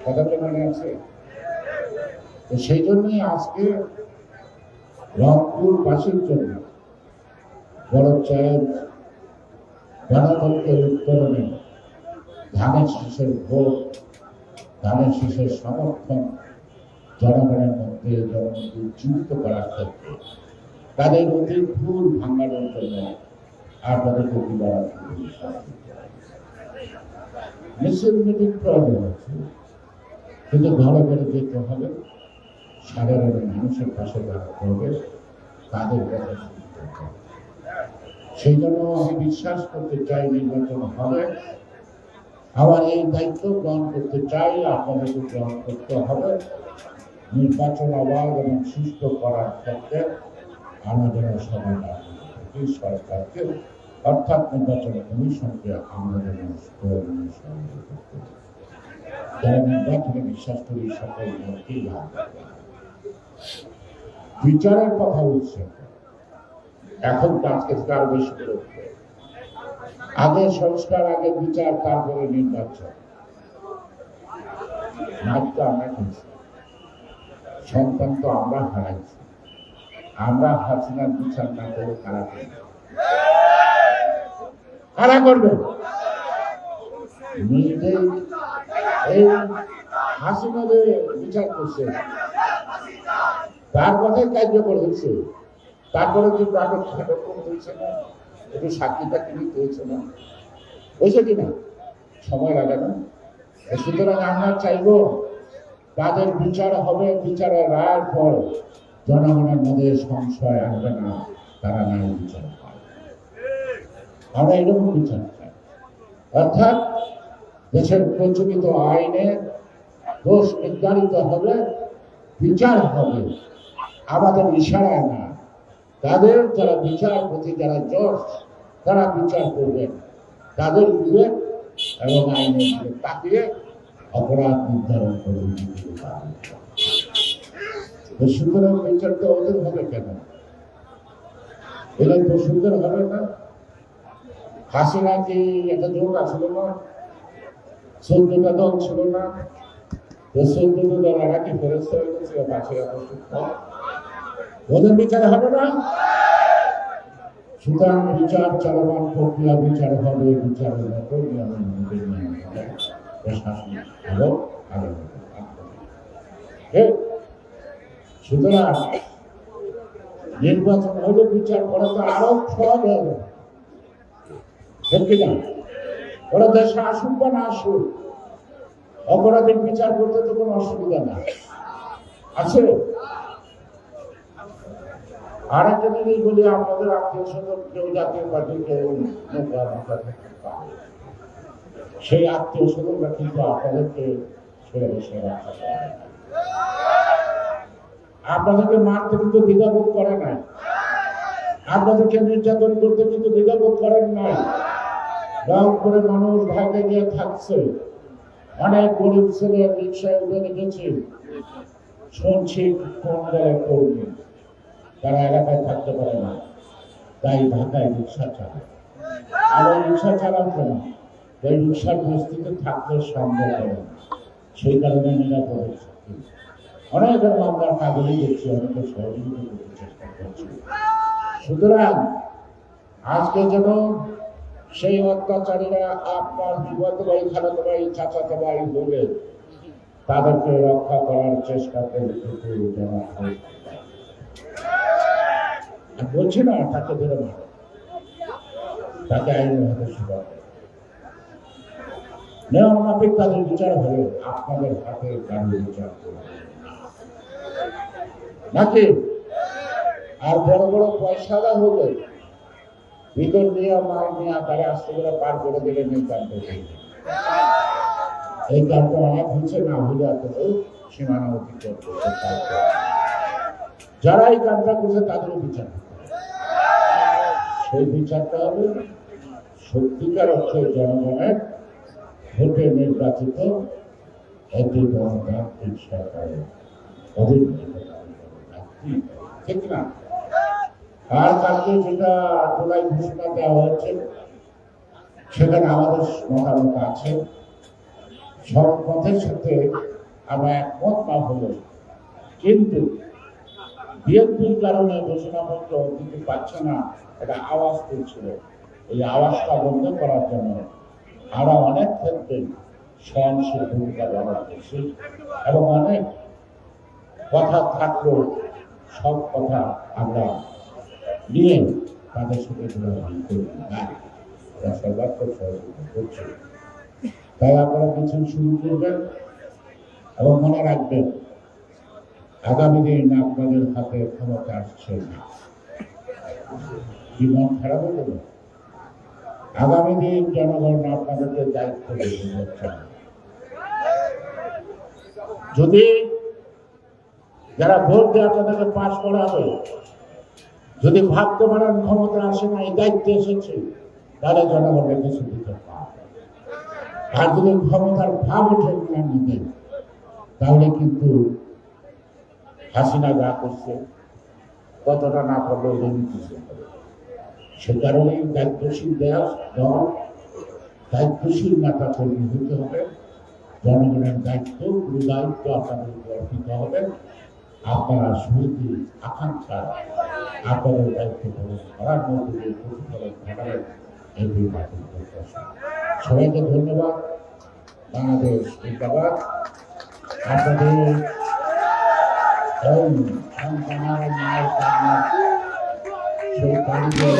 কথাটা মনে আছে? তো সেই জন্যই আজকে রংপুরবাসীর জন্য বড় চ্যালেঞ্জ, গণতন্ত্রের উত্তরণে ধানের শীষের ভোট, ধানের শীষের সমর্থন জনগণের মধ্যে জনগণকে উজ্জীবিত করার ক্ষেত্রে তাদের অতীত ভুল ভাঙানোর জন্য আপনাদেরকে মিছিল মিটিং প্রয়োজন আছে, কিন্তু ঘরে ঘরে যেতে হবে, সাধারণ মানুষের পাশে দাঁড়াতে হবে, তাদের কথা শুনতে হবে। সেই জন্য আমি বিশ্বাস করতে চাই নির্বাচন হবে। আবার এই দায়িত্ব গ্রহণ করতে চাই, আপনাদেরকে গ্রহণ করতে হবে। নির্বাচন অবাধ এবং সুস্থ করার ক্ষেত্রে আমাদের সবাই সরকারকে অর্থাৎ নির্বাচন কমিশনকে আমাদের যারা নির্বাচনে বিশ্বাস করি সকল মতকেই লাভ। বিচারের কথা উঠছে, এখন তো আজকে আরো বেশি করে উঠবে। আগে সংস্কার, আগে বিচার, তারপরে নির্বাচন। মাত্র আমরা কিনছি, সন্তান তো আমরা হারাইছি। আমরা হাসিনার বিচার না করে কারা করবে? কারা করবে? নিজেই এই হাসিনাদের বিচার করছে, তার কথাই কার্যকর হয়েছে। তারপরে কিন্তু আটক হয়েছে না, একটু সাক্ষীটা নিতে হয়েছে না, হয়েছে কিনা? সময় লাগে না? সুতরাং আমরা চাইব তাদের বিচার হবে, বিচারের রায়ের পর জনগণের মধ্যে সংশয় আসবে না, তারা ন্যায় বিচার পায়। আমরা এরকম বিচার চাই, অর্থাৎ দেশের প্রচলিত আইনে দোষ নির্ধারিত হবে, বিচার হবে, আমাদের ইশারায় না। তাদের যারা বিচারপতি, যারা জজ, তারা বিচার করবেন, তাদের বিবেক এবং আইনের দিকে তাকিয়ে অপরাধ নির্ধারণ করবেন। সুতরাং বিচারটা ওদের হবে কেন? এরা তো সুন্দর হবে না। হাসিনা কি একটা জোট আসল না? 14টা দল ছিল না? 14টা দল এরা কি ফেরত হয়ে গেছে? ওদের বিচার হবে না। সুতরাং বিচার চলমান প্রক্রিয়া, বিচার হবে, বিচারের মতো নিয়মের মধ্যে নিয়ম হবে, প্রশাসন ভালো আগে। সুতরাং নির্বাচন হলে বিচার করা তো আরো সহজ হবে, ঠিক কিনা? ওরা দেশে আসুক বা না আসুক, অপরাধের বিচার করতে তো কোনো অসুবিধা না আছে। আর একটা জিনিস বলি, আপনাদের আত্মীয় স্বজন কেউ জাতীয় পার্টি, কেউ সেই আত্মীয় স্বজনরা কিন্তু আপনাদেরকে ছেড়ে বসে রাখা যায় না। আপনাদেরকে মারতে কিন্তু দ্বিধাবোধ করে নাই, আপনাদেরকে নির্যাতন করতে কিন্তু দ্বিধাবোধ করেন নাই। রংপুরে মানুষ ভাইকে গিয়ে থাকছে, অনেক গরিব ছেলে রিক্সায় উঠে রেখেছে, শুনছি কোন দলের কর্মী, তারা এলাকায় থাকতে পারে না, তাই ঢাকায় রিক্সা চালায়। আর রিক্সা চালান কেন? ওই রিক্সার বস্তিতে থাকতে সন্দেহ করে, সেই কারণে নিরাপদ। অনেকের মামলার কাগজই দেখছি, অনেকে সহযোগিতা করতে চেষ্টা করছে। সুতরাং আজকে যেন সেই অত্যাচারীরা আপনার বিগত ভাই, খালাতো ভাই, চাচাতো ভাই বলে তাদেরকে রক্ষা করার চেষ্টা করতে বলছি না, তাকে ধরে মারো, তাকে আইনের হাতে সুযোগ নিয়ম মাফিক তাদের বিচার হলে আপনাদের হাতে গাড়ি বিচার করবে নাকি? আর বড় বড় পয়সাদা হলে ভিতর দিয়ে মাল নিয়ে তারা আস্তে করে পার করে দিলেন এই কাণ্ড। এই কাণ্ড অনেক হচ্ছে না হলে আসলে সীমানা অতিক্রম করতে, যারা এই কাজটা করছে তাদের বিচার, সেই বিচারটা হবে সত্যিকার অর্থে জনগণের ভোটে নির্বাচিত একটি গণতান্ত্রিক সরকারের অধীনে, ঠিক না? আর কালকে যেটা জুলাই ঘোষণা দেওয়া হয়েছে, সেখানে আমাদের মতামত আছে। সব পথের সাথে আমরা একমত না হলো, কিন্তু বিএনপির কারণে ঘোষণাপত্র দিতে পারছে না, এটা আওয়াজ তুলছিল। এই আওয়াজটা বন্ধ করার জন্য আমরা অনেক ক্ষেত্রে সহনশীল ভূমিকা ব্যবহার করছি এবং অনেক কথা থাকলেও সব কথা আমরা নিয়ে তাদের সাথে সর্বাত্মক সহযোগিতা করছি। তাই আপনারা মিছিল শুরু করবেন এবং মনে রাখবেন আগামী দিন আপনাদের হাতে ক্ষমতা আসছে না। কি মন খারাপ হলো? আগামী দিন জনগণ আপনাদেরকে দায়িত্ব দিচ্ছেন। যদি যারা ভোট দিয়ে আপনাদেরকে পাশ করাবে, যদি ভাবতে পারেন ক্ষমতা আসে না, এই দায়িত্বে এসেছে, তাহলে জনগণের কিছু দিতে পারবে। আর যদি ক্ষমতার ভাব উঠে না নিতে, তাহলে কিন্তু হাসিনা যা করছে কতটা না করলেও কিছু হবে। সে কারণেই দায়িত্বশীল দল, দায়িত্বশীল নেতা কর্মী হতে হবে। জনগণের দায়িত্ব, পুরো দায়িত্ব আপনাদের উপর অর্পিত হবে। আপনারা সুনীতি আকাঙ্ক্ষা আপনাদের দায়িত্ব পালন করার মধ্যে দিয়ে প্রতিফলন ঘটাবেন, এই নির্বাচন প্রত্যাশা। সবাইকে ধন্যবাদ। বাংলাদেশ জিন্দাবাদ। আপনাদের সন্তানার মায়ের কান্না সেই কারিগর